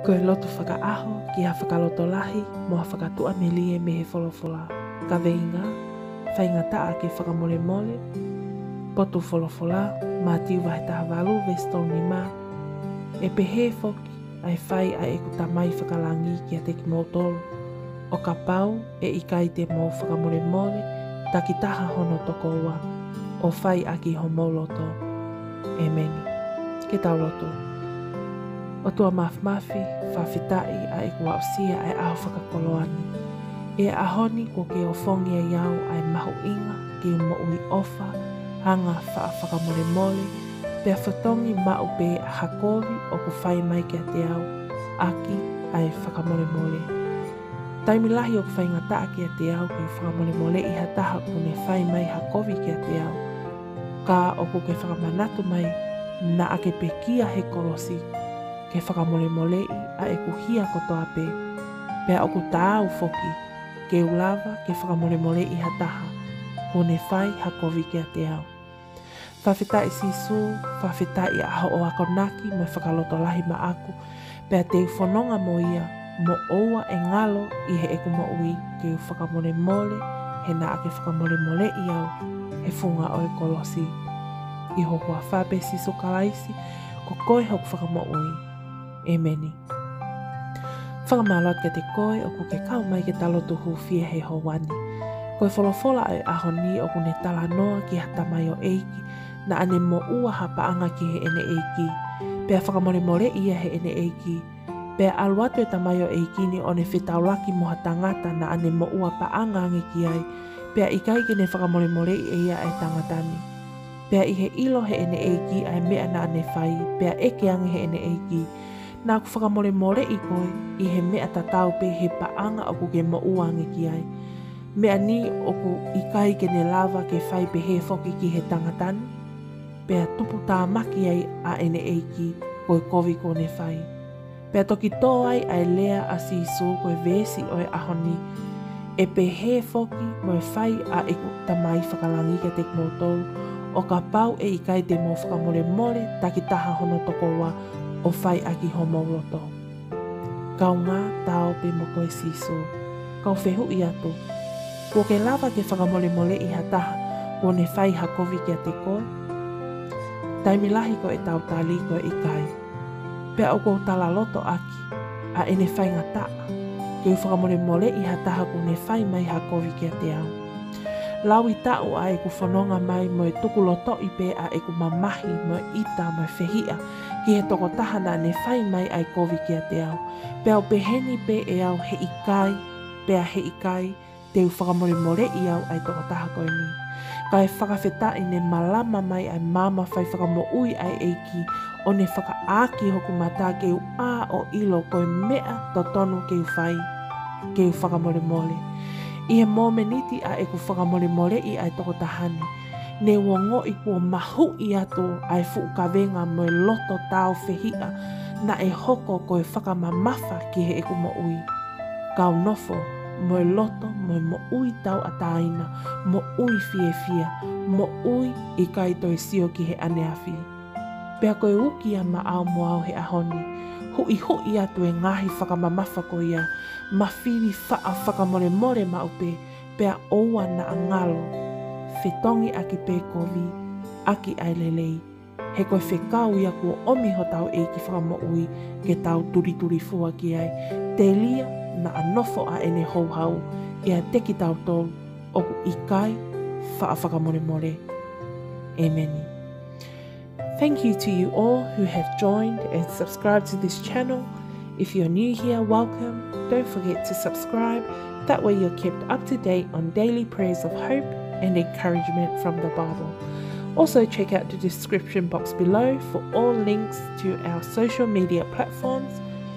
Koe loto whakaaho ki ha whakaloto lahi mo ha whakatua melie me he wholofola. Ka veinga, whainga taa ki whakamole mole, potu wholofola, mā tiu wahe taha walu vestoni mā. E pehe foki, ai whai a e kutamai whakalangi ki a teki motolu. O ka pau e ikai te mo whakamole mole, taki taha hono toko ua, o whai a ki homo loto. E meni, ke tau loto. O tua mawhi, whawhitai a e kua osia ai aho whakakoloani. E ahoni ko ke o whongi a iau ai mahu inga ki mo ui ofa, hanga whakamole mole, pea whatongi mau pe a hakovi o ku whai mai ki a te au, aki ai whakamole mole. Taimi lahi o ku whai ngataa ki a te au ki whakamole mole i hataha kune whai mai hakovi ki a te au. Ka o ku ke whakamanatu mai na ake pe kia he kolosi, ke whakamole mole i a e kuhia kotoa pe, pea o ku tāu foki, ke ulawa ke whakamole mole i hataha, kone whai hakovi ki a te au. Whawhitai sisu, whawhitai aho o akonaki me whakaloto lahi ma aku, pea te whanonga mo ia, mo oua e ngalo i he eku mo ui ke whakamole mole, he na ake whakamole mole i au, he funga o e kolosi. I hohua whape sisu kalaisi, ko koe hoku whakamo ui. E meni. Whakamalot ke te koe o ku ke kau mai ke talotu hu fie he howani. Koe wholofola ai ahoni o ku ne tala noa ki hata mai o eiki, na ane mo ua hapaanga ki he ene eiki. Pea whakamole mole ia he ene eiki. Pea aluatu e tamai o eiki ni o ne whetaulaki mo hatangata na ane mo ua paanga ange ki ai. Pea ikai ke ne whakamole mole i ia e tangatani. Pea i he ilo he ene eiki ai mea na ane whai, pea eke ange he ene eiki. Nā ku whakamole mole i koe, i he mea tatau pe he paanga o ku ke mo uange ki ai. Mea ni o ku ikai ke ne lava ke whai pe he foki ki he tangatani. Pea tupu tā maki ai a ene eiki koe kovi ko ne whai. Pea toki tō ai ai lea a sisu koe vesi o e ahoni. E pe he foki mo e whai a eku tamai whakalangi ke te kmotolu. O ka pau e ikai te mo whakamole mole taki taha hono toko wa o whai aki homo roto. Kau ngā tau pe mo koe sisu. Kau whehu i atu. Ko ke lava ke whakamole mole i hataha ko ne whai hakovi ki a te koe. Taimi lahi ko e tau tali ko e ikai. Pea o ko tala loto aki a ene whai ngataa. Ke u whakamole mole i hataha ko ne whai mai hakovi ki a te au. Lau i tau a e ku whanonga mai mo e tuku loto i pe a e ku mamahi mo ita mo whehia ki he toko tahana ne whai mai ai kovi ki a te au. Pea o peheni pe e au he ikai, pea he ikai, te u whakamole mole i au ai toko taha koe ni. Ka e whakawheta i ne malama mai ai mama whai whakamo ui ai eiki o ne whakaaki hoku mata ke u a o ilo koe mea to tonu ke u whai, ke u whakamole mole. I he momeniti a e ku whakamole mole i ai toko tahani. Ne wongo i kua mahu i ato ai fuukawenga mo e loto tau whehia na e hoko koe whakamamafa ki he eku mo ui. Kau nofo mo e loto mo ui tau ataina, mo ui fie, mo ui i kai toi sio ki he aneawhi. Pea koe uki a ma au mo au he ahoni. Hui atu e ngahi whakamamafa ko ia, ma whiri whakamole more ma upe, pea oua na angalo. Whetongi aki pe kovi, aki ailelei. He koe whekau ia kua omi ho tau e ki whakamo ui, ke tau turi fua ki ai. Te lia na anofo a ene houhau, e a teki tau tolu, o ku ikai whakamole more. Amen. Thank you to you all who have joined and subscribed to this channel. If you're new here, welcome. Don't forget to subscribe. That way you're kept up to date on daily prayers of hope and encouragement from the Bible. Also check out the description box below for all links to our social media platforms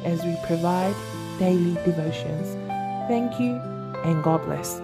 as we provide daily devotions. Thank you and God bless.